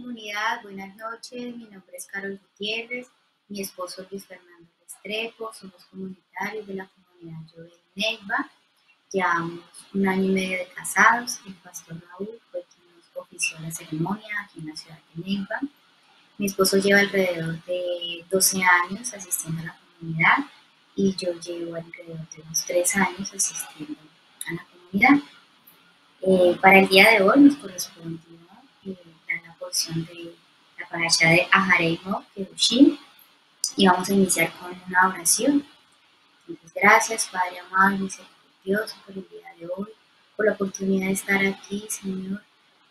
comunidad, buenas noches. Mi nombre es Carol Gutiérrez, mi esposo Luis Fernando Restrepo, somos comunitarios de la comunidad Jovel Neiva. Llevamos 1 año y medio de casados. El pastor Raúl fue quien nos ofició la ceremonia aquí en la ciudad de Neiva. Mi esposo lleva alrededor de 12 años asistiendo a la comunidad y yo llevo alrededor de unos 3 años asistiendo a la comunidad. Para el día de hoy nos correspondió dar la porción de la parasha de Aharei Mot Kedoshim y vamos a iniciar con una oración. Entonces, gracias Padre amado y misericordioso por el día de hoy, por la oportunidad de estar aquí, Señor.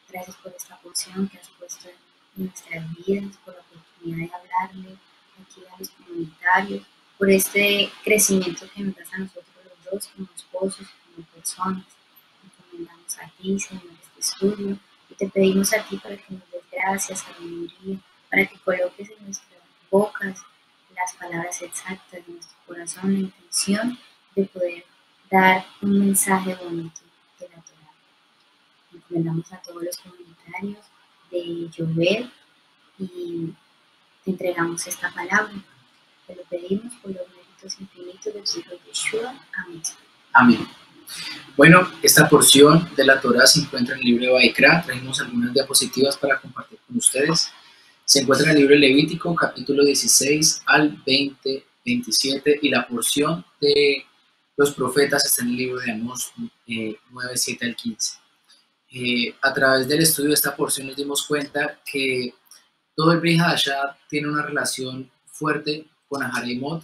Gracias por esta porción que has puesto en nuestras vidas, por la oportunidad de hablarle aquí a los comunitarios, por este crecimiento que nos das a nosotros los dos como esposos y como personas. Encomendamos a ti, Señor, este estudio y te pedimos a ti para que nos des gracias, sabiduría, para que coloques en nuestras bocas las palabras exactas de nuestro corazón, la intención de poder dar un mensaje bonito de la Torá. Encomendamos a todos los comunitarios de Jovel y te entregamos esta palabra. Te lo pedimos por los méritos infinitos del Hijo de Yeshua. Amén. Amén. Bueno, esta porción de la Torá se encuentra en el libro de Vaikra. Trajimos algunas diapositivas para compartir con ustedes. Se encuentra en el libro de Levítico, capítulo 16 al 27, y la porción de los profetas está en el libro de Amós 9, 7 al 15. A través del estudio de esta porción nos dimos cuenta que todo el Brit Hadashah tiene una relación fuerte con Aharei Mot,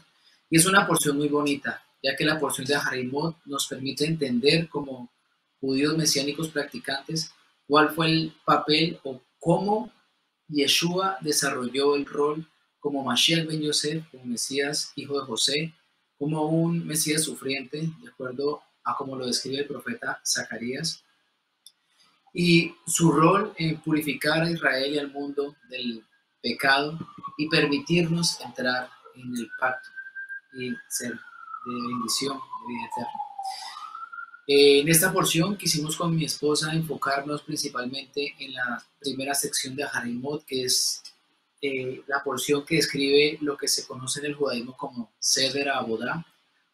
y es una porción muy bonita, ya que la porción de Aharei Mot nos permite entender como judíos mesiánicos practicantes cuál fue el papel o cómo Yeshua desarrolló el rol como Mashiach ben Yosef, como Mesías, hijo de José, como un Mesías sufriente, de acuerdo a como lo describe el profeta Zacarías, y su rol en purificar a Israel y al mundo del pecado y permitirnos entrar en el pacto y ser de bendición, de vida eterna. En esta porción quisimos con mi esposa enfocarnos principalmente en la primera sección de Aharei Mot, que es la porción que describe lo que se conoce en el judaísmo como Seder Avodah,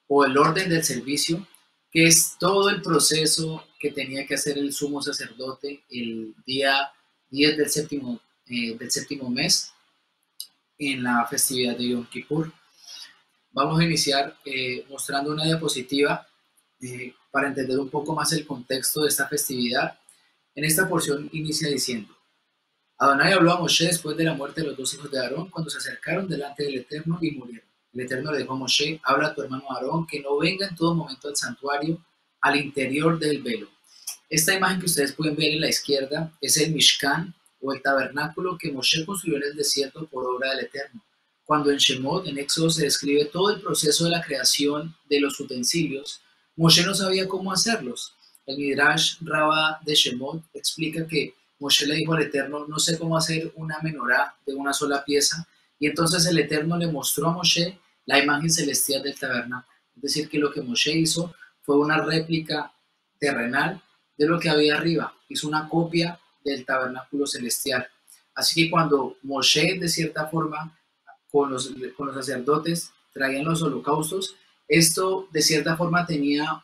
o el orden del servicio, que es todo el proceso que tenía que hacer el sumo sacerdote el día 10 del séptimo mes en la festividad de Yom Kippur. Vamos a iniciar mostrando una diapositiva para entender un poco más el contexto de esta festividad. En esta porción inicia diciendo: Adonai habló a Moshe después de la muerte de los 2 hijos de Aarón, cuando se acercaron delante del Eterno y murieron. El Eterno le dijo a Moshe: habla a tu hermano Aarón que no venga en todo momento al santuario, al interior del velo. Esta imagen que ustedes pueden ver en la izquierda es el Mishkan, o el tabernáculo que Moshe construyó en el desierto por obra del Eterno. Cuando en Shemot, en Éxodo, se describe todo el proceso de la creación de los utensilios, Moshe no sabía cómo hacerlos. El Midrash Rabbah de Shemot explica que Moshe le dijo al Eterno: no sé cómo hacer una menorá de una sola pieza, y entonces el Eterno le mostró a Moshe la imagen celestial del tabernáculo. Es decir, que lo que Moshe hizo fue una réplica terrenal de lo que había arriba. Hizo una copia del tabernáculo celestial. Así que cuando Moshe, de cierta forma, con los sacerdotes traían los holocaustos, esto de cierta forma tenía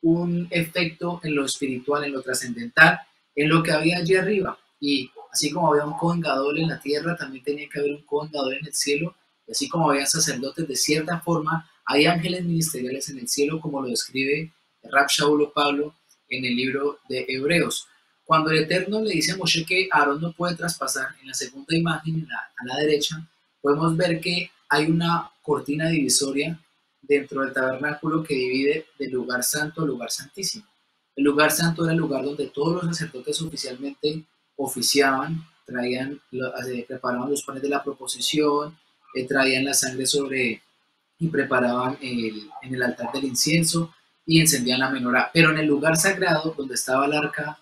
un efecto en lo espiritual, en lo trascendental, en lo que había allí arriba. Y así como había un Kohen Gadol en la tierra, también tenía que haber un Kohen Gadol en el cielo. Y así como había sacerdotes, de cierta forma hay ángeles ministeriales en el cielo, como lo describe Rab Shaul o Pablo en el libro de Hebreos. Cuando el Eterno le dice a Moshe que Aarón no puede traspasar, en la segunda imagen a la derecha podemos ver que hay una cortina divisoria dentro del tabernáculo que divide del lugar santo al lugar santísimo. El lugar santo era el lugar donde todos los sacerdotes oficialmente oficiaban, preparaban los panes de la proposición, traían la sangre y preparaban en el altar del incienso y encendían la menorá. Pero en el lugar sagrado, donde estaba el arca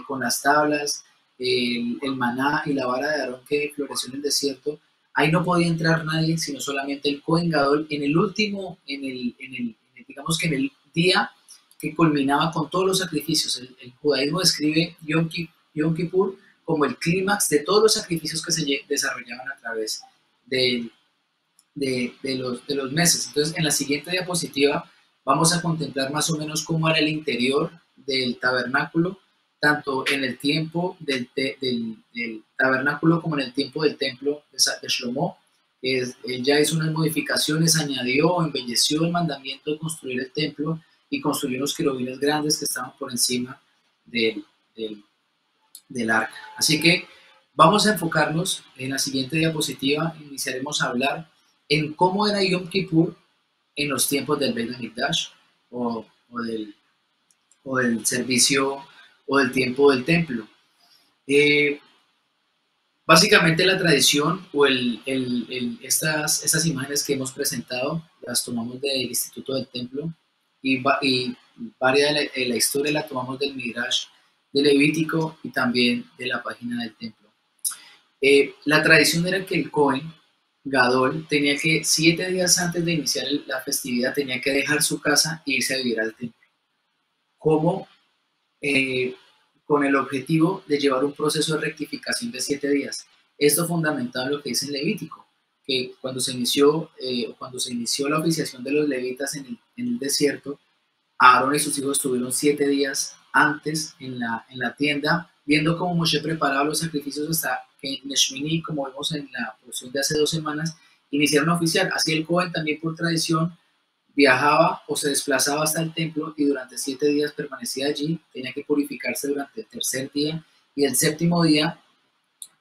con las tablas, el maná y la vara de Aarón que floreció en el desierto, ahí no podía entrar nadie, sino solamente el Kohen Gadol en el último, digamos que en el día que culminaba con todos los sacrificios. El judaísmo describe Yom Kippur como el clímax de todos los sacrificios que se desarrollaban a través de, de los meses. Entonces, en la siguiente diapositiva vamos a contemplar más o menos cómo era el interior del tabernáculo, tanto en el tiempo del tabernáculo como en el tiempo del templo de Shlomo. Él ya hizo unas modificaciones, añadió, embelleció el mandamiento de construir el templo y construyó unos querubines grandes que estaban por encima del, del arca. Así que vamos a enfocarnos en la siguiente diapositiva. Iniciaremos a hablar en cómo era Yom Kippur en los tiempos del Beit HaMikdash o del servicio o del tiempo del templo. Básicamente la tradición o estas imágenes que hemos presentado las tomamos del Instituto del Templo y varias de la historia la tomamos del Midrash de Levítico y también de la página del templo. La tradición era que el Cohen Gadol tenía que 7 días antes de iniciar la festividad tenía que dejar su casa e irse a vivir al templo, como con el objetivo de llevar un proceso de rectificación de 7 días. Esto fundamentado en lo que dice en Levítico, que cuando se inició la oficiación de los levitas en el desierto, Aarón y sus hijos estuvieron 7 días antes en la tienda, viendo cómo Moshe preparaba los sacrificios hasta que en Shmini, como vemos en la porción de hace 2 semanas, iniciaron a oficiar. Así el Cohen también por tradición viajaba o se desplazaba hasta el templo y durante 7 días permanecía allí, tenía que purificarse durante el 3er día y el 7º día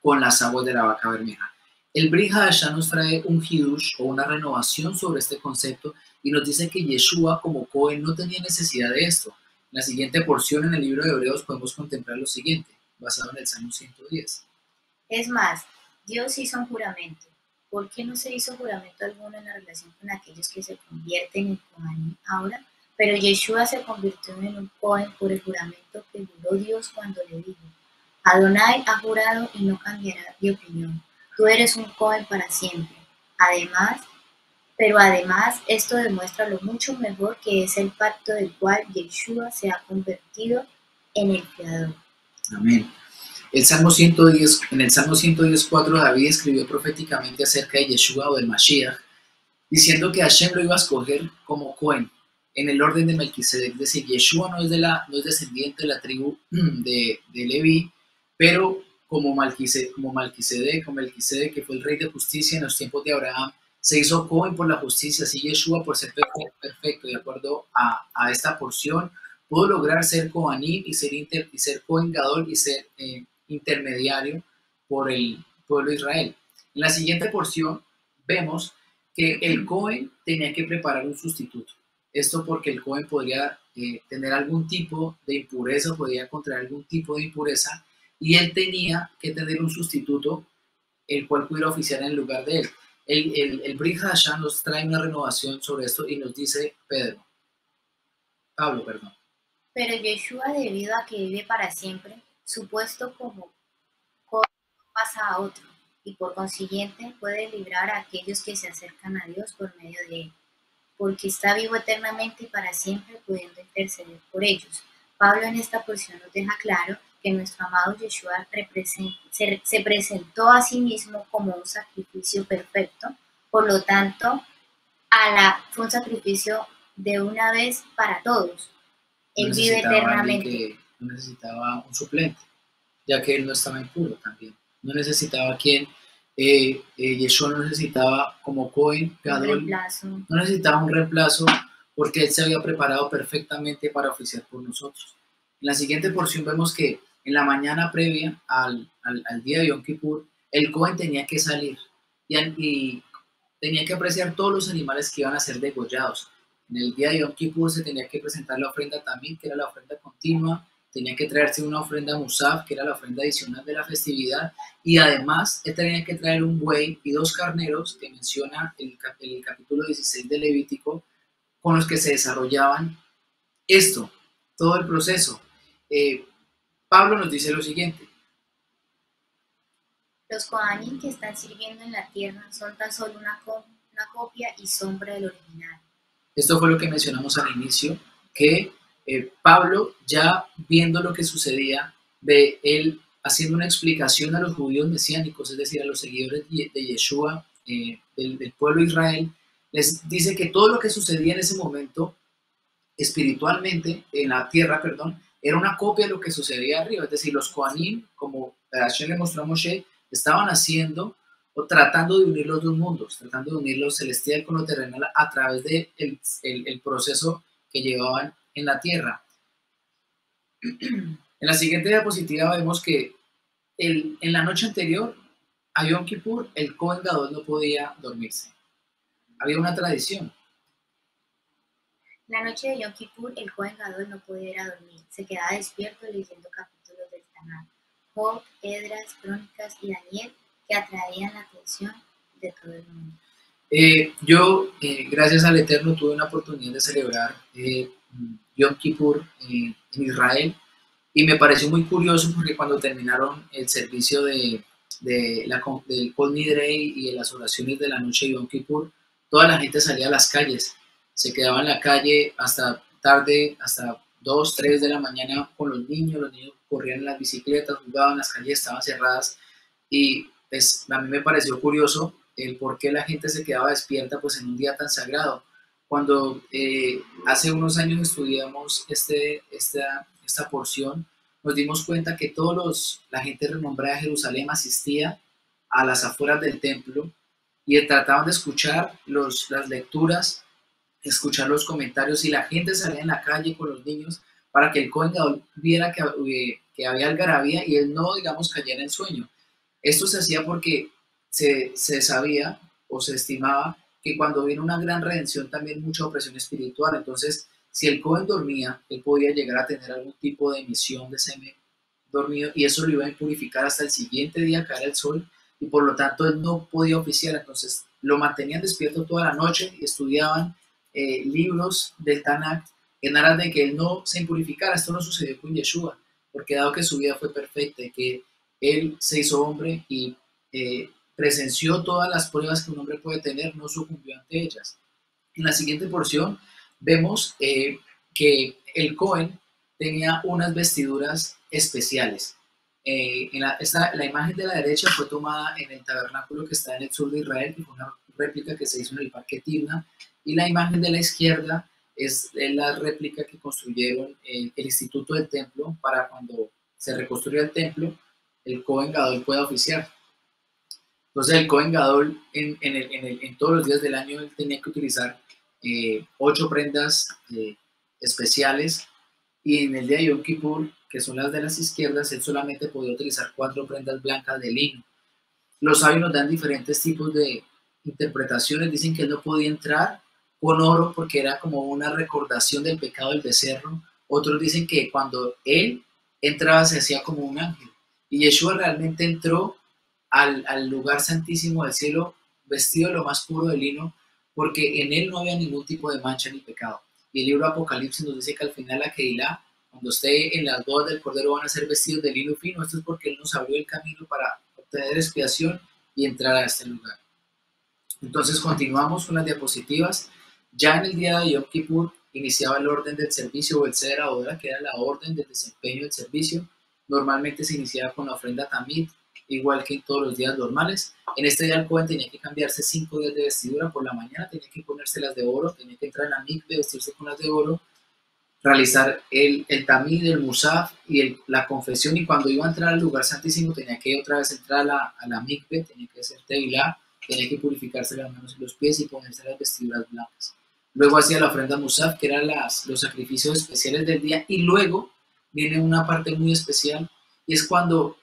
con las aguas de la vaca bermeja. El Brit Hadashah nos trae un hidush o una renovación sobre este concepto y nos dice que Yeshua como Cohen no tenía necesidad de esto. En la siguiente porción en el libro de Hebreos podemos contemplar lo siguiente, basado en el Salmo 110. Es más, Dios hizo un juramento. ¿Por qué no se hizo juramento alguno en la relación con aquellos que se convierten en Kohanim ahora? Pero Yeshua se convirtió en un Cohen por el juramento que juró Dios cuando le dijo: Adonai ha jurado y no cambiará de opinión. Tú eres un Cohen para siempre. Además, esto demuestra lo mucho mejor que es el pacto del cual Yeshua se ha convertido en el creador. Amén. En el Salmo 110:4 David escribió proféticamente acerca de Yeshua o del Mashiach, diciendo que Hashem lo iba a escoger como Cohen en el orden de Melquisedec. Es decir, Yeshua no es descendiente de la tribu de Leví, pero como Melquisedec, que fue el rey de justicia en los tiempos de Abraham, se hizo Cohen por la justicia. Así Yeshua, por ser perfecto, de acuerdo a esta porción, pudo lograr ser Kohanim y ser Cohen Gadol y ser intermediario por el pueblo de Israel. En la siguiente porción vemos que el Cohen tenía que preparar un sustituto. Esto porque el Cohen podría tener algún tipo de impureza, podría contraer algún tipo de impureza, y él tenía que tener un sustituto el cual pudiera oficiar en lugar de él. El Brit Hadashah nos trae una renovación sobre esto y nos dice Pablo. Pero Yeshua, debido a que vive para siempre, su puesto como Cohen pasa a otro, y por consiguiente puede librar a aquellos que se acercan a Dios por medio de él, porque está vivo eternamente y para siempre, pudiendo interceder por ellos. Pablo en esta porción nos deja claro que nuestro amado Yeshua se presentó a sí mismo como un sacrificio perfecto, por lo tanto, fue un sacrificio de una vez para todos. Él vive eternamente. No necesitaba un suplente, ya que él no estaba impuro también. No necesitaba Yeshua no necesitaba como Cohen Gadol, no necesitaba un reemplazo porque él se había preparado perfectamente para oficiar por nosotros. En la siguiente porción vemos que en la mañana previa al día de Yom Kippur, el Cohen tenía que salir y tenía que apreciar todos los animales que iban a ser degollados. En el día de Yom Kippur se tenía que presentar la ofrenda también, que era la ofrenda continua. Tenía que traerse una ofrenda musaf, que era la ofrenda adicional de la festividad, y además él tenía que traer un buey y 2 carneros, que menciona el capítulo 16 de Levítico, con los que se desarrollaban todo el proceso. Pablo nos dice lo siguiente. Los Kohanim que están sirviendo en la tierra son tan solo una copia y sombra del original. Esto fue lo que mencionamos al inicio, que Pablo, ya viendo lo que sucedía, él haciendo una explicación a los judíos mesiánicos, es decir, a los seguidores de Yeshua, del pueblo de Israel, les dice que todo lo que sucedía en ese momento, espiritualmente, en la tierra, perdón, era una copia de lo que sucedía arriba. Es decir, los Kohanim, como Hashem le mostró a Moshe, estaban haciendo o tratando de unir los dos mundos, tratando de unir lo celestial con lo terrenal a través del el proceso que llevaban en la tierra. En la siguiente diapositiva vemos que en la noche anterior a Yom Kippur, el Kohen Gadol no podía dormirse. Había una tradición. La noche de Yom Kippur, el Kohen Gadol no podía ir a dormir. Se quedaba despierto leyendo capítulos del Tanaj, Job, Esdras, Crónicas y Daniel, que atraían la atención de todo el mundo. Yo, gracias al Eterno, tuve una oportunidad de celebrar Yom Kippur en Israel, y me pareció muy curioso porque cuando terminaron el servicio del Kol Nidrei y de las oraciones de la noche de Yom Kippur, toda la gente salía a las calles, se quedaba en la calle hasta tarde, hasta 2, 3 de la mañana con los niños corrían en las bicicletas, jugaban, las calles estaban cerradas, y pues, a mí me pareció curioso el por qué la gente se quedaba despierta pues en un día tan sagrado. Cuando hace unos años estudiamos esta porción, nos dimos cuenta que la gente renombrada de Jerusalén asistía a las afueras del templo y trataban de escuchar las lecturas, escuchar los comentarios, y la gente salía en la calle con los niños para que el Kohen Gadol viera que había algarabía y él no, digamos, cayera en sueño. Esto se hacía porque se sabía o se estimaba que cuando viene una gran redención también mucha opresión espiritual. Entonces, si el Kohen dormía, él podía llegar a tener algún tipo de emisión de semen dormido, y eso lo iba a impurificar hasta el siguiente día, caer el sol, y por lo tanto él no podía oficiar. Entonces lo mantenían despierto toda la noche y estudiaban libros del Tanaj en aras de que él no se impurificara. Esto no sucedió con Yeshua, porque dado que su vida fue perfecta, que él se hizo hombre y presenció todas las pruebas que un hombre puede tener, no sucumbió ante ellas. En la siguiente porción vemos que el Kohen tenía unas vestiduras especiales. La imagen de la derecha fue tomada en el tabernáculo que está en el sur de Israel, que fue una réplica que se hizo en el Parque Timna, y la imagen de la izquierda es la réplica que construyeron el Instituto del Templo para cuando se reconstruya el templo, el Kohen Gadol pueda oficiar. Entonces el Kohen Gadol en todos los días del año él tenía que utilizar 8 prendas especiales, y en el día de Yom Kippur, que son las de las izquierdas, él solamente podía utilizar 4 prendas blancas de lino. Los sabios nos dan diferentes tipos de interpretaciones. Dicen que él no podía entrar con oro porque era como una recordación del pecado del becerro. Otros dicen que cuando él entraba se hacía como un ángel. Y Yeshua realmente entró al lugar santísimo del cielo vestido de lo más puro de lino, porque en él no había ningún tipo de mancha ni pecado. Y el libro Apocalipsis nos dice que al final la Keilah, cuando esté en las bodas del Cordero, van a ser vestidos de lino fino. Esto es porque él nos abrió el camino para obtener expiación y entrar a este lugar. Entonces continuamos con las diapositivas. Ya en el día de Yom Kippur iniciaba el orden del servicio, o el Seder Ahora, que era la orden del desempeño del servicio. Normalmente se iniciaba con la ofrenda Tamid, igual que en todos los días normales. En este día el Kohen tenía que cambiarse 5 días de vestidura. Por la mañana tenía que ponerse las de oro, tenía que entrar en la mikve, vestirse con las de oro, realizar el Tamid, el Musaf y la confesión, y cuando iba a entrar al lugar santísimo tenía que otra vez entrar a la mikve, tenía que hacer tevilá, tenía que purificarse las manos y los pies y ponerse las vestiduras blancas. Luego hacía la ofrenda Musaf, que eran los sacrificios especiales del día, y luego viene una parte muy especial, y es cuando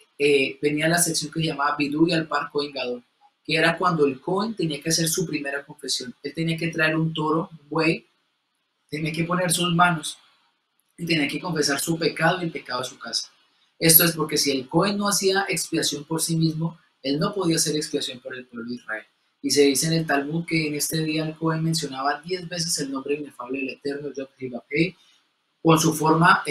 venía la sección que se llamaba Bidui al Par Kohen Gadol, que era cuando el Kohen tenía que hacer su primera confesión. Él tenía que traer un toro, un buey, tenía que poner sus manos y tenía que confesar su pecado y el pecado de su casa. Esto es porque si el Kohen no hacía expiación por sí mismo, él no podía hacer expiación por el pueblo de Israel. Y se dice en el Talmud que en este día el Kohen mencionaba 10 veces el nombre inefable del Eterno, Yod-Heh-Vav-Heh, con su forma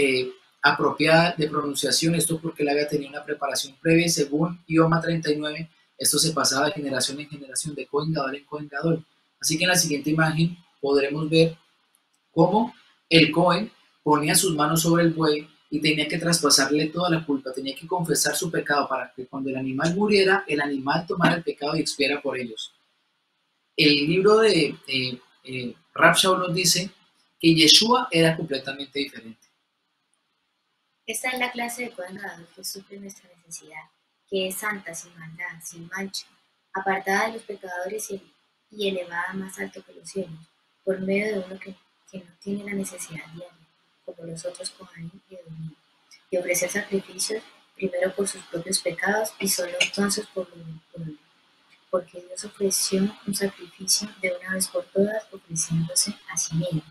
apropiada de pronunciación. Esto porque él había tenido una preparación previa, y según Ioma 39, esto se pasaba de generación en generación, de Kohen Gadol en Kohen Gadol. Así que en la siguiente imagen podremos ver cómo el Kohen ponía sus manos sobre el buey y tenía que traspasarle toda la culpa, tenía que confesar su pecado para que cuando el animal muriera, el animal tomara el pecado y expiara por ellos. El libro de Rav Shaul nos dice que Yeshua era completamente diferente. Esta es la clase de Cohen Gadol que suple nuestra necesidad, que es santa, sin maldad, sin mancha, apartada de los pecadores y elevada más alto que los cielos, por medio de uno que no tiene la necesidad diaria, como los otros Kohanim y Edomim, de ofrecer sacrificios primero por sus propios pecados y solo entonces por los del pueblo, porque Dios ofreció un sacrificio de una vez por todas, ofreciéndose a sí mismo.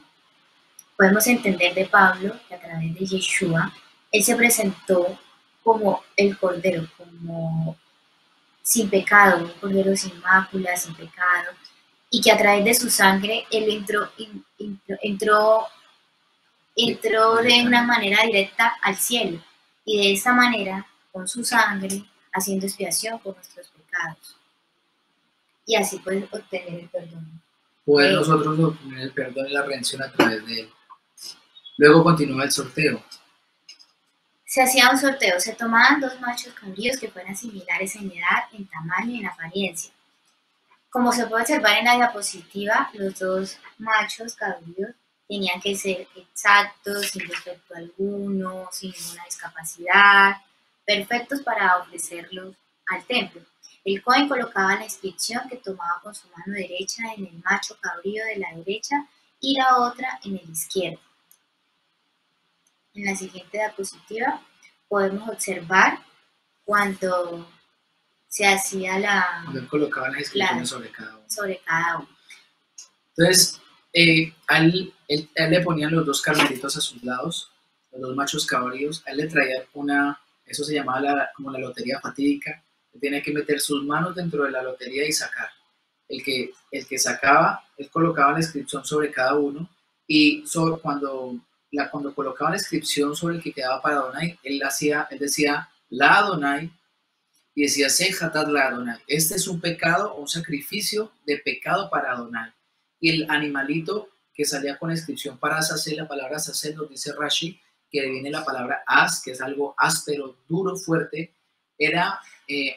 Podemos entender de Pablo que a través de Yeshua, él se presentó como el Cordero, como sin pecado, un Cordero sin mácula, sin pecado, y que a través de su sangre él entró de una manera directa al cielo, y de esa manera, con su sangre, haciendo expiación por nuestros pecados. Y así puedes obtener el perdón. Poder nosotros obtener el perdón y la redención a través de él. Luego continúa el sorteo. Se hacía un sorteo, se tomaban 2 machos cabríos que fueran similares en edad, en tamaño y en apariencia. Como se puede observar en la diapositiva, los 2 machos cabríos tenían que ser exactos, sin defecto alguno, sin ninguna discapacidad, perfectos para ofrecerlos al templo. El Cohen colocaba la inscripción que tomaba con su mano derecha en el macho cabrío de la derecha y la otra en el izquierdo. En la siguiente diapositiva podemos observar cuando se hacía Cuando él colocaba las inscripciones sobre cada uno. Entonces, a él le ponían los 2 carneritos a sus lados, los 2 machos cabríos, a él le traían eso se llamaba como la lotería fatídica, él tenía que meter sus manos dentro de la lotería y sacar. El que sacaba, él colocaba la inscripción sobre cada uno, y cuando colocaba la inscripción sobre el que quedaba para Adonai, él decía la Adonai, y decía Sejatat la Adonai. Este es un pecado o un sacrificio de pecado para Adonai. Y el animalito que salía con la inscripción para Azazel, la palabra Azazel nos dice Rashi, que viene la palabra Az, que es algo áspero, duro, fuerte, era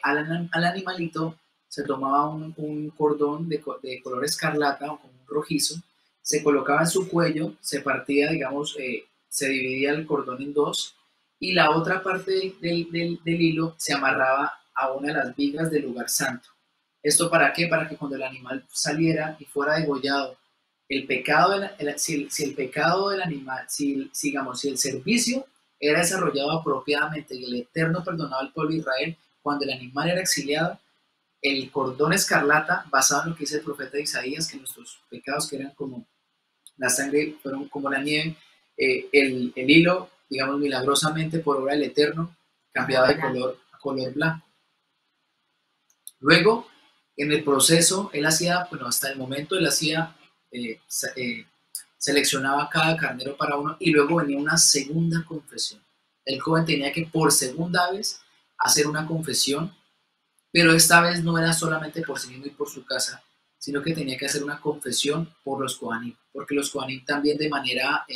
al animalito se tomaba un cordón de color escarlata o como un rojizo, se colocaba en su cuello, se partía, digamos, se dividía el cordón en 2, y la otra parte del hilo se amarraba a una de las vigas del lugar santo. ¿Esto para qué? Para que cuando el animal saliera y fuera degollado, el pecado si el pecado del animal, si el servicio era desarrollado apropiadamente y el Eterno perdonaba al pueblo de Israel, cuando el animal era exiliado, el cordón escarlata, basado en lo que dice el profeta Isaías, que nuestros pecados, que eran como la sangre, fueron como la nieve, el hilo, digamos, milagrosamente por obra del Eterno, cambiaba de color a color blanco. Luego, en el proceso, él hacía, bueno, hasta el momento él hacía, seleccionaba cada carnero para uno, y luego venía una segunda confesión. El joven tenía que por segunda vez hacer una confesión, pero esta vez no era solamente por sí mismo y por su casa, sino que tenía que hacer una confesión por los Kohanim, porque los Kohanim también de manera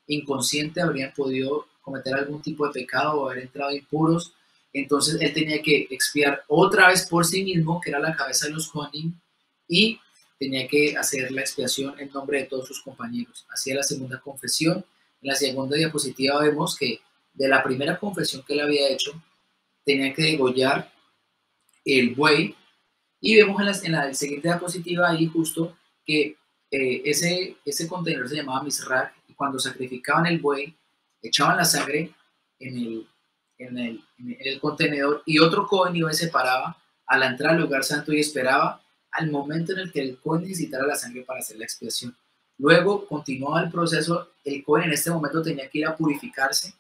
inconsciente habrían podido cometer algún tipo de pecado o haber entrado impuros. Entonces él tenía que expiar otra vez por sí mismo, que era la cabeza de los Kohanim, y tenía que hacer la expiación en nombre de todos sus compañeros. Hacía la segunda confesión. En la segunda diapositiva vemos que de la primera confesión que él había hecho, tenía que degollar el buey, y vemos en la siguiente diapositiva ahí justo que ese contenedor se llamaba Misrak, y cuando sacrificaban el buey, echaban la sangre en el contenedor, y otro Cohen iba y se paraba a la entrada al lugar santo y esperaba al momento en el que el Cohen necesitara la sangre para hacer la expiación. Luego continuaba el proceso, el Cohen en este momento tenía que ir a purificarse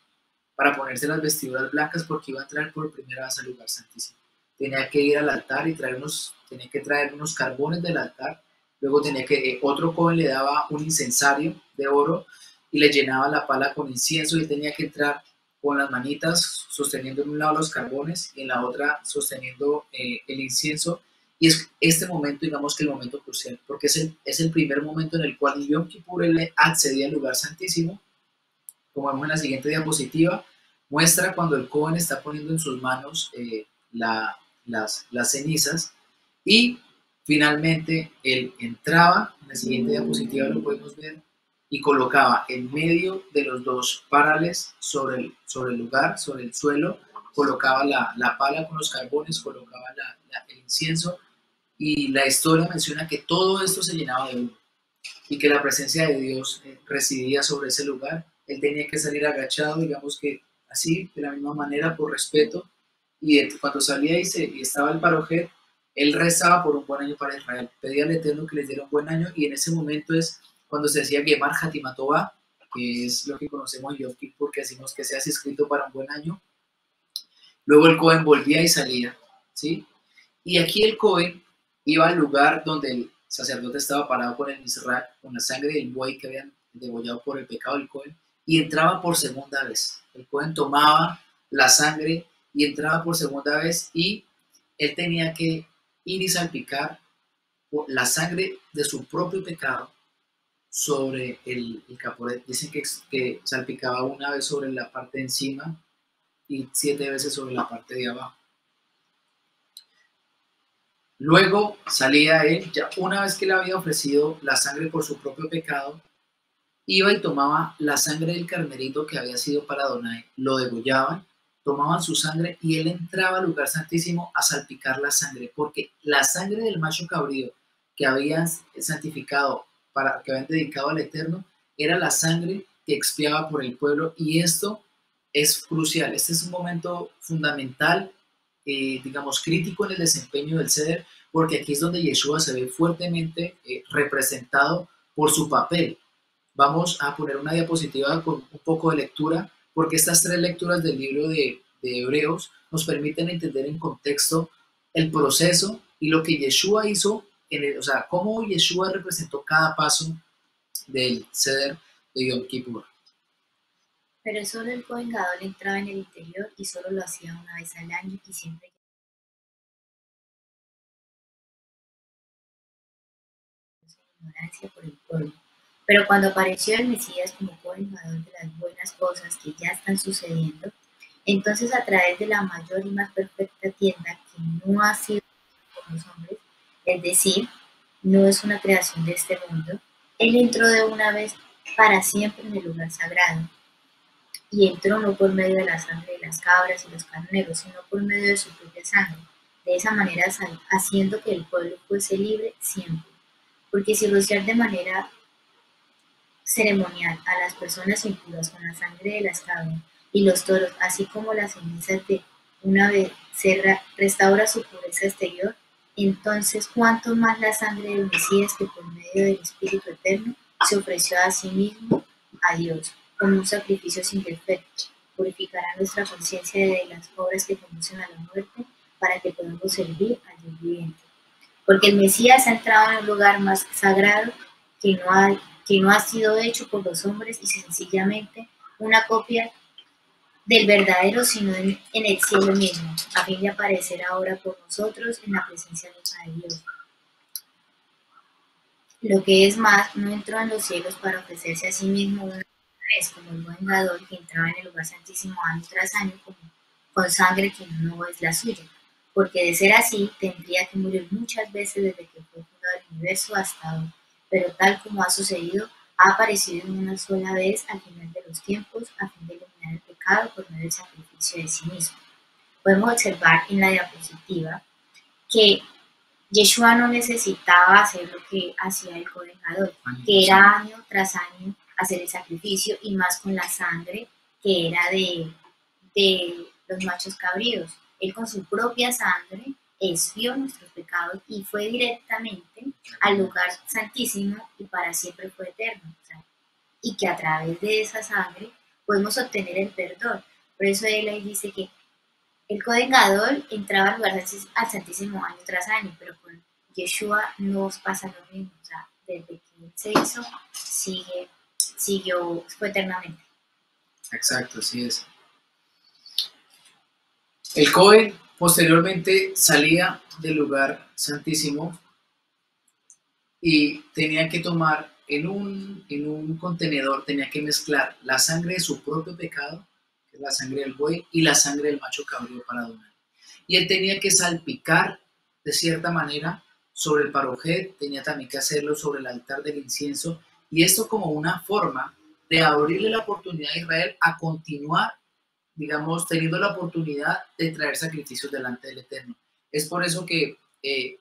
para ponerse las vestiduras blancas porque iba a entrar por primera vez al lugar santísimo. Tenía que ir al altar y tenía que traer unos carbones del altar. Luego otro Cohen le daba un incensario de oro y le llenaba la pala con incienso, y tenía que entrar con las manitas sosteniendo en un lado los carbones y en la otra sosteniendo el incienso. Y es este momento, digamos que el momento crucial, porque es el primer momento en el cual en Yom Kippur él accedía al lugar santísimo como vemos en la siguiente diapositiva, muestra cuando el Cohen está poniendo en sus manos las cenizas y finalmente él entraba, en la siguiente diapositiva lo podemos ver, y colocaba en medio de los dos parales sobre el lugar, sobre el suelo, colocaba la pala con los carbones, colocaba el incienso, y la historia menciona que todo esto se llenaba de humo y que la presencia de Dios residía sobre ese lugar. Él tenía que salir agachado, digamos que así, de la misma manera, por respeto, y cuando salía y estaba el parojet, él rezaba por un buen año para Israel, pedía al Eterno que les diera un buen año, y en ese momento es cuando se decía Gemar Hatimatová, que es lo que conocemos en Yom Kippur, porque decimos que se hace escrito para un buen año. Luego el Cohen volvía y salía, ¿sí? Y aquí el Cohen iba al lugar donde el sacerdote estaba parado con el Mizrach, con la sangre del buey que habían degollado por el pecado del Cohen, y entraba por segunda vez. El Cohen tomaba la sangre y entraba por segunda vez, y él tenía que ir y salpicar la sangre de su propio pecado sobre el caporet. Dicen que salpicaba una vez sobre la parte de encima y 7 veces sobre la parte de abajo. Luego salía él, ya una vez que le había ofrecido la sangre por su propio pecado, iba y tomaba la sangre del carnerito que había sido para Adonai, lo degollaban, tomaban su sangre y él entraba al lugar santísimo a salpicar la sangre, porque la sangre del macho cabrío que habían santificado, que habían dedicado al Eterno, era la sangre que expiaba por el pueblo, y esto es crucial. Este es un momento fundamental, digamos, crítico en el desempeño del Seder, porque aquí es donde Yeshua se ve fuertemente representado por su papel. Vamos a poner una diapositiva con un poco de lectura, porque estas 3 lecturas del libro de Hebreos nos permiten entender en contexto el proceso y lo que Yeshua hizo, o sea, cómo Yeshua representó cada paso del Seder de Yom Kippur. Pero solo el Cohen Gadol entraba en el interior y solo lo hacía una vez al año y siempre en ignorancia por el pueblo. Pero cuando apareció el Mesías como Cohen Gadol de las buenas cosas que ya están sucediendo, entonces a través de la mayor y más perfecta tienda que no ha sido por los hombres, es decir, no es una creación de este mundo, él entró de una vez para siempre en el lugar sagrado. Y entró no por medio de la sangre de las cabras y los carneros, sino por medio de su propia sangre, de esa manera haciendo que el pueblo fuese libre siempre. Porque si rociar de manera ceremonial a las personas impuras con la sangre de las cabras y los toros, así como las cenizas de una becerra, restaura su pureza exterior, entonces cuánto más la sangre del Mesías, que por medio del Espíritu Eterno se ofreció a sí mismo a Dios como un sacrificio sin defecto, purificará nuestra conciencia de las obras que conducen a la muerte, para que podamos servir al Dios viviente. Porque el Mesías ha entrado en un lugar más sagrado que no ha sido hecho por los hombres, y sencillamente una copia del verdadero, sino en el cielo mismo, a fin de aparecer ahora por nosotros en la presencia misma de Dios. Lo que es más, no entró en los cielos para ofrecerse a sí mismo una vez, como el buen Gadol que entraba en el lugar santísimo año tras año con sangre que no es la suya, porque de ser así tendría que morir muchas veces desde que fue fundado el universo hasta hoy. Pero tal como ha sucedido, ha aparecido en una sola vez al final de los tiempos, a fin de eliminar el pecado por medio del sacrificio de sí mismo. Podemos observar en la diapositiva que Yeshua no necesitaba hacer lo que hacía el Cohen Gadol, que era año tras año hacer el sacrificio, y más con la sangre que era de los machos cabríos. Él con su propia sangre expió nuestros pecados y fue directamente al lugar santísimo y para siempre fue eterno. O sea, y que a través de esa sangre podemos obtener el perdón. Por eso él ahí dice que el Cohen Gadol entraba al lugar al Santísimo año tras año, pero con Yeshua no pasa lo mismo. O sea, desde que él se hizo, siguió, fue eternamente. Exacto, así es. El Cohen posteriormente salía del lugar santísimo y tenía que tomar en un contenedor tenía que mezclar la sangre de su propio pecado, que es la sangre del buey, y la sangre del macho cabrío para donar. Y él tenía que salpicar de cierta manera sobre el parojet, tenía también que hacerlo sobre el altar del incienso, y esto como una forma de abrirle la oportunidad a Israel a continuar, digamos, teniendo la oportunidad de traer sacrificios delante del Eterno. Es por eso que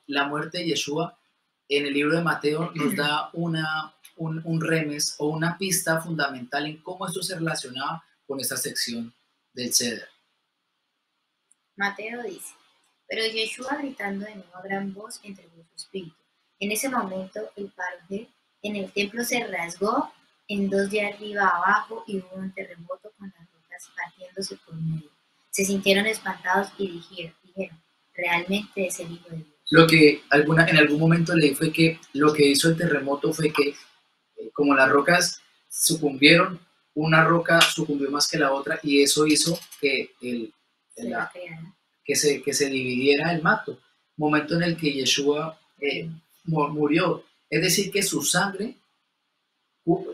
la muerte de Yeshua en el libro de Mateo nos da un remes o una pista fundamental en cómo esto se relacionaba con esta sección del Ceder. Mateo dice, pero Yeshua gritando de nuevo a gran voz entregó su espíritu. En ese momento el parojet en el templo se rasgó en dos de arriba a abajo y hubo un terremoto con las rocas partiéndose por medio. Se sintieron espantados y dijeron, realmente es el Hijo de Dios. Lo que en algún momento leí fue que lo que hizo el terremoto fue que como las rocas sucumbieron, una roca sucumbió más que la otra y eso hizo que que se dividiera el mato, momento en el que Yeshua murió. Es decir, que su sangre,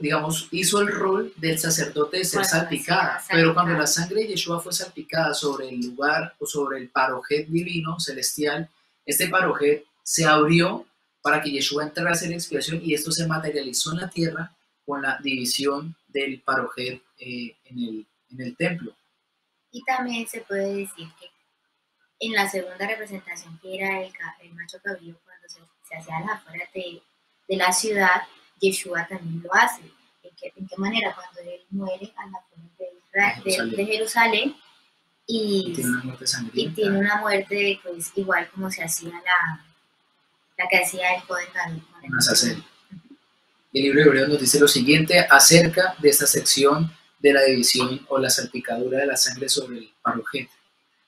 digamos, hizo el rol del sacerdote de ser salpicada, pero cuando la sangre de Yeshua fue salpicada sobre el lugar o sobre el parojet divino, celestial, este parojet se abrió para que Yeshua entrara a hacer expiación y esto se materializó en la tierra con la división del parojet en el templo. Y también se puede decir que en la segunda representación, que era el macho cabrío, cuando se hacía a las afueras de la ciudad, Yeshua también lo hace. ¿En qué manera? Cuando él muere a las afueras de Jerusalén y tiene una muerte sangrienta. Y tiene una muerte pues, igual como se hacía la que hacía el Cohen Gadol. El libro de Hebreos nos dice lo siguiente acerca de esta sección de la división o la salpicadura de la sangre sobre el parojet.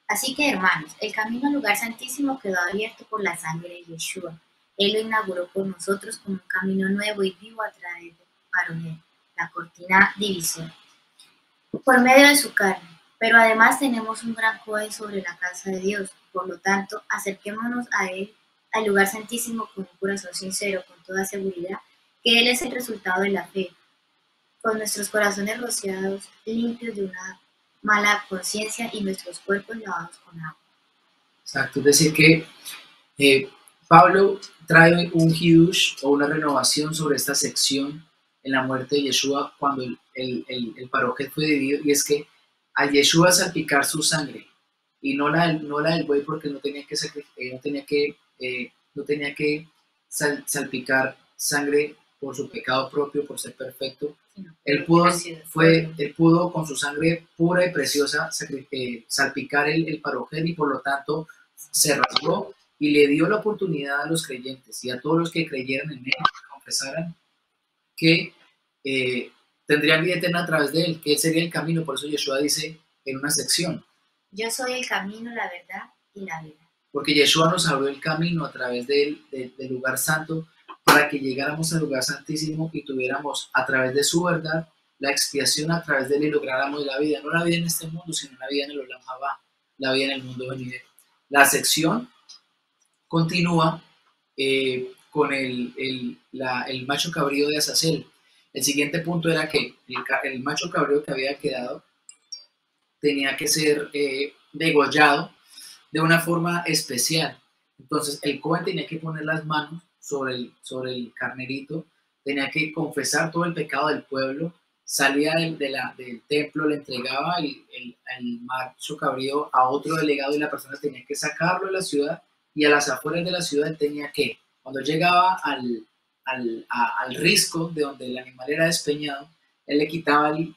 Así que, hermanos, el camino al lugar santísimo quedó abierto por la sangre de Yeshua. Él lo inauguró por nosotros como un camino nuevo y vivo a través del parojet, la cortina divisora, por medio de su carne. Pero además tenemos un gran Cohen sobre la casa de Dios. Por lo tanto, acerquémonos a él, al lugar santísimo, con un corazón sincero, con toda seguridad, que él es el resultado de la fe, con nuestros corazones rociados, limpios de una mala conciencia y nuestros cuerpos lavados con agua. Exacto, es decir que Pablo trae un hidush o una renovación sobre esta sección en la muerte de Yeshua cuando el parojet fue dividido, y es que a Yeshua salpicar su sangre y no la del buey, porque no tenía que salpicar sangre por su pecado propio, por ser perfecto. Él pudo con su sangre pura y preciosa salpicar el parojet y por lo tanto se rasgó y le dio la oportunidad a los creyentes y a todos los que creyeran en él, que confesaran que tendrían vida eterna a través de él, que él sería el camino. Por eso Yeshua dice en una sección: yo soy el camino, la verdad y la vida. Porque Yeshua nos abrió el camino a través del lugar santo para que llegáramos al lugar santísimo y tuviéramos a través de su verdad la expiación a través de él y lográramos la vida, no la vida en este mundo, sino la vida en el Olam Haba, la vida en el mundo venidero. La sección continúa con el macho cabrío de Azazel. El siguiente punto era que el macho cabrío que había quedado tenía que ser degollado de una forma especial. Entonces el Cohen tenía que poner las manos sobre el carnerito, tenía que confesar todo el pecado del pueblo, salía del templo, le entregaba el macho cabrío a otro delegado y la persona tenía que sacarlo de la ciudad, y a las afueras de la ciudad tenía que, cuando llegaba al risco de donde el animal era despeñado, él le quitaba el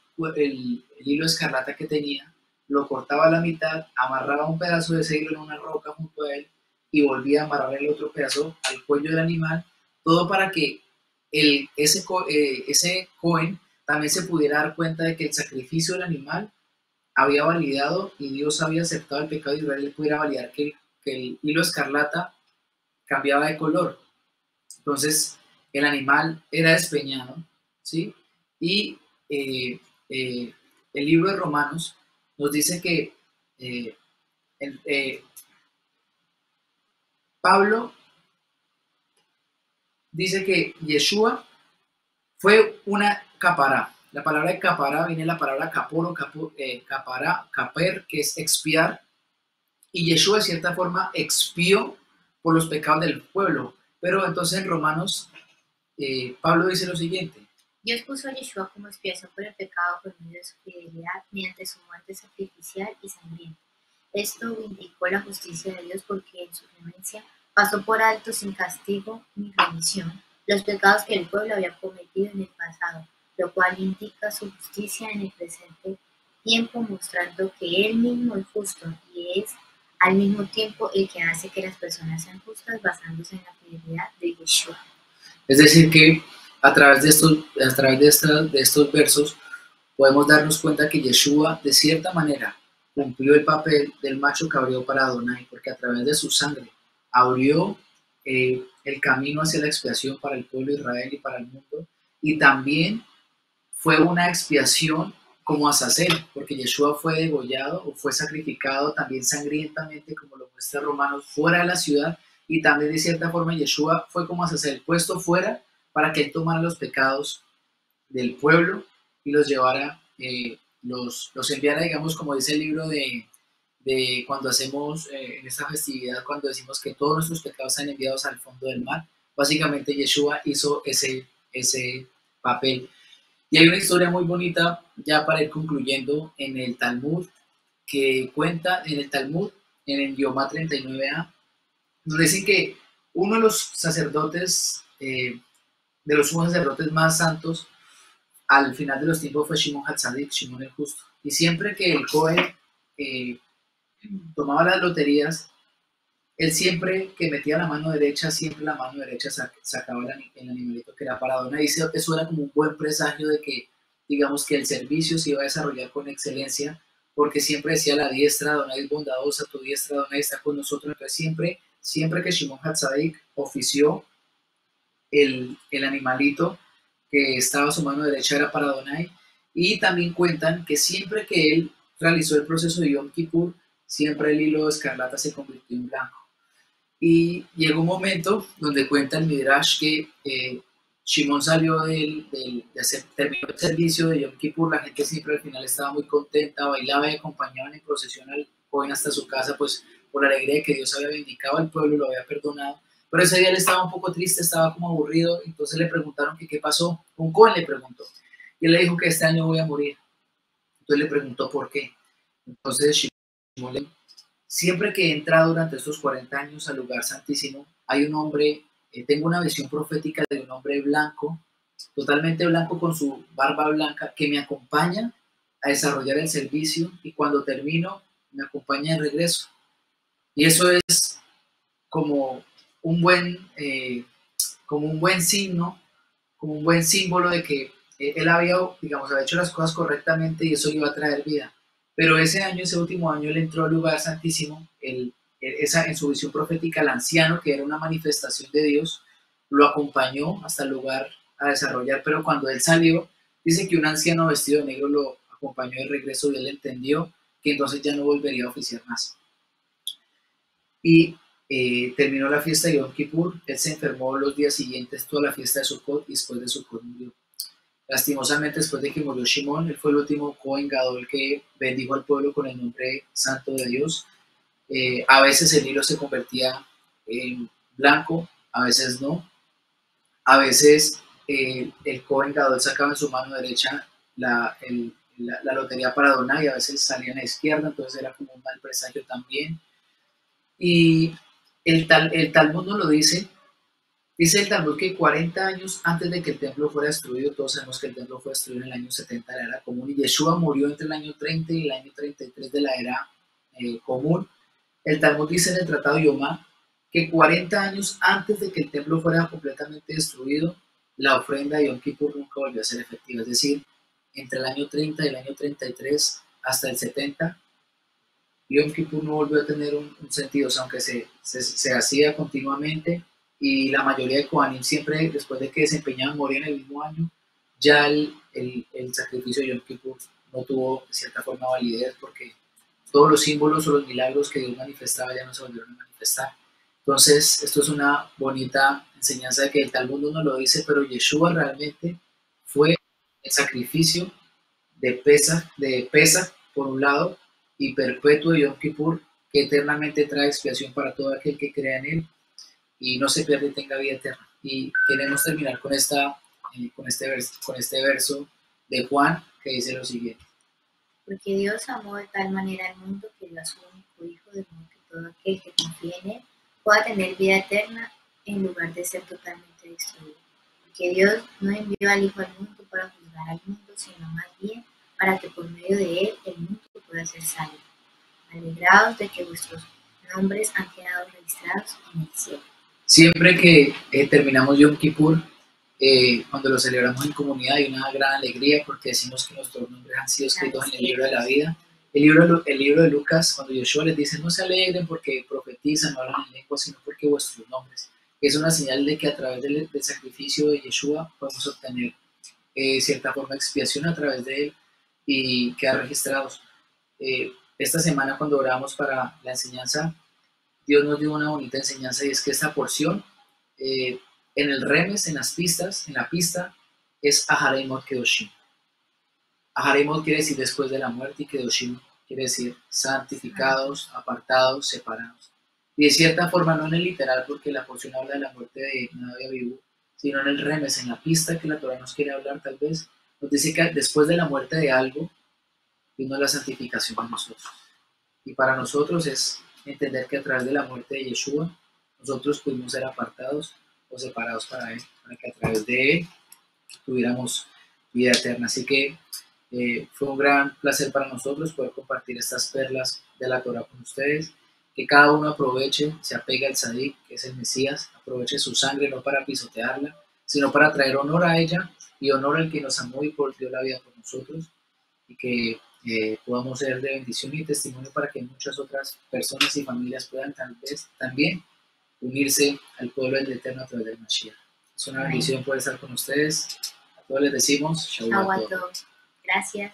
hilo escarlata que tenía, lo cortaba a la mitad, amarraba un pedazo de ese hilo en una roca junto a él y volvía a amarrar el otro pedazo al cuello del animal, todo para que ese Cohen también se pudiera dar cuenta de que el sacrificio del animal había validado y Dios había aceptado el pecado de Israel, y pudiera validar que el hilo escarlata cambiaba de color. Entonces el animal era despeñado, ¿sí? Y el libro de Romanos nos dice que Pablo dice que Yeshua Fue una capará. La palabra de capará viene de la palabra caporo, capará, caper, que es expiar, y Yeshua de cierta forma expió por los pecados del pueblo. Pero entonces en Romanos, Pablo dice lo siguiente: Dios puso a Yeshua como expiación por el pecado por medio de su fidelidad mediante su muerte sacrificial y sangrienta. Esto vindicó la justicia de Dios porque en su clemencia pasó por alto sin castigo ni remisión los pecados que el pueblo había cometido en el pasado, lo cual indica su justicia en el presente tiempo, mostrando que Él mismo es justo y es al mismo tiempo el que hace que las personas sean justas basándose en la fidelidad de Yeshua. Es decir, que a través de estos versos podemos darnos cuenta que Yeshua, de cierta manera, cumplió el papel del macho cabrío para Adonai, porque a través de su sangre abrió el camino hacia la expiación para el pueblo de Israel y para el mundo, y también fue una expiación como Azazel, porque Yeshua fue degollado o fue sacrificado también sangrientamente, como lo muestra Romanos, fuera de la ciudad, y también de cierta forma Yeshua fue como Azazel, puesto fuera para que él tomara los pecados del pueblo y los llevara, los enviara, digamos, como dice el libro de cuando hacemos en esta festividad, cuando decimos que todos nuestros pecados sean enviados al fondo del mar. Básicamente Yeshua hizo ese papel. Y hay una historia muy bonita, ya para ir concluyendo, en el Talmud, que cuenta en el Talmud, en el Yomá 39a, nos dicen que uno de los sacerdotes, de los sumos sacerdotes más santos, al final de los tiempos fue Shimon Hatzadik, Shimon el Justo. Y siempre que el Cohen tomaba las loterías, él siempre que metía la mano derecha, siempre la mano derecha sacaba el animalito que era para Adonai. Y eso era como un buen presagio de que, digamos, que el servicio se iba a desarrollar con excelencia, porque siempre decía la diestra, Adonai es bondadosa, tu diestra, Adonai está con nosotros. Entonces siempre que Shimon Hatzadik ofició el animalito que estaba a su mano derecha era para Adonai. Y también cuentan que siempre que él realizó el proceso de Yom Kippur, siempre el hilo de escarlata se convirtió en blanco. Y llegó un momento donde cuenta el Midrash que Shimon salió terminó el servicio de Yom Kippur, la gente siempre al final estaba muy contenta, bailaba y acompañaban en procesión al joven hasta su casa, pues por la alegría de que Dios había vindicado al pueblo y lo había perdonado. Pero ese día él estaba un poco triste, estaba como aburrido, entonces le preguntaron que qué pasó. Un Cohen le preguntó, y él le dijo que este año voy a morir. Entonces le preguntó por qué. Entonces Shimon le siempre que entra durante estos 40 años al lugar santísimo, hay un hombre, tengo una visión profética de un hombre blanco, totalmente blanco con su barba blanca, que me acompaña a desarrollar el servicio y cuando termino me acompaña de regreso. Y eso es como un buen, signo, como un buen símbolo de que él había, digamos, había hecho las cosas correctamente y eso iba a traer vida. Pero ese último año, él entró al lugar santísimo, en su visión profética, el anciano, que era una manifestación de Dios, lo acompañó hasta el lugar a desarrollar, pero cuando él salió, dice que un anciano vestido de negro lo acompañó de regreso y él entendió que entonces ya no volvería a oficiar más. Y terminó la fiesta de Yom Kippur, él se enfermó los días siguientes, toda la fiesta de Sukkot, y después de Sukkot murió. Lastimosamente, después de que murió Shimon, él fue el último Cohen Gadol que bendijo al pueblo con el nombre santo de Dios. A veces el hilo se convertía en blanco, a veces no. A veces el Cohen Gadol sacaba en su mano derecha la lotería para Adonai, y a veces salía en la izquierda, entonces era como un mal presagio también. Y el Talmud nos lo dice. Dice el Talmud que 40 años antes de que el templo fuera destruido, todos sabemos que el templo fue destruido en el año 70 de la era común, y Yeshua murió entre el año 30 y el año 33 de la era común. El Talmud dice en el Tratado Yomá que 40 años antes de que el templo fuera completamente destruido, la ofrenda de Yom Kippur nunca volvió a ser efectiva. Es decir, entre el año 30 y el año 33 hasta el 70, Yom Kippur no volvió a tener un sentido, o sea, aunque se hacía continuamente. Y la mayoría de Kohanim siempre, después de que desempeñaban, morían el mismo año. Ya el sacrificio de Yom Kippur no tuvo, de cierta forma, validez, porque todos los símbolos o los milagros que Dios manifestaba ya no se volvieron a manifestar. Entonces, esto es una bonita enseñanza de que el Talmud no lo dice, pero Yeshua realmente fue el sacrificio de Pesaj, por un lado, y perpetuo de Yom Kippur, que eternamente trae expiación para todo aquel que crea en él y no se pierde y tenga vida eterna. Y queremos terminar con este verso de Juan, que dice lo siguiente. Porque Dios amó de tal manera al mundo que dio a su único Hijo, de modo que todo aquel que confíe en él pueda tener vida eterna en lugar de ser totalmente destruido. Porque Dios no envió al Hijo al mundo para juzgar al mundo, sino más bien para que por medio de él el mundo pueda ser salvo. Alegraos de que vuestros nombres han quedado registrados en el cielo. Siempre que terminamos Yom Kippur, cuando lo celebramos en comunidad, hay una gran alegría porque decimos que nuestros nombres han sido escritos en el libro de la vida. El libro de Lucas, cuando Yeshua les dice, no se alegren porque profetizan, no hablan en lengua, sino porque vuestros nombres. Es una señal de que a través del sacrificio de Yeshua podemos obtener cierta forma de expiación a través de él y quedar registrados. Esta semana cuando oramos para la enseñanza, Dios nos dio una bonita enseñanza y es que esta porción en el remes, en la pista, es Aharemot Kedoshim. Aharemot quiere decir después de la muerte y Kedoshim quiere decir santificados, apartados, separados. Y de cierta forma, no en el literal, porque la porción habla de la muerte de Nadab y Abiú, sino en el remes, en la pista que la Torah nos quiere hablar tal vez, nos dice que después de la muerte de algo, vino la santificación de nosotros. Y para nosotros es entender que a través de la muerte de Yeshua, nosotros pudimos ser apartados o separados para Él, para que a través de Él tuviéramos vida eterna. Así que fue un gran placer para nosotros poder compartir estas perlas de la Torah con ustedes. Que cada uno aproveche, se apegue al Tzadik, que es el Mesías, aproveche su sangre no para pisotearla, sino para traer honor a ella y honor al que nos amó y dio la vida por nosotros. Y que podamos ser de bendición y testimonio para que muchas otras personas y familias puedan tal vez también unirse al pueblo del Eterno a través del Mashiach. Es una bendición poder estar con ustedes. A todos les decimos Shabbat Tov. Gracias.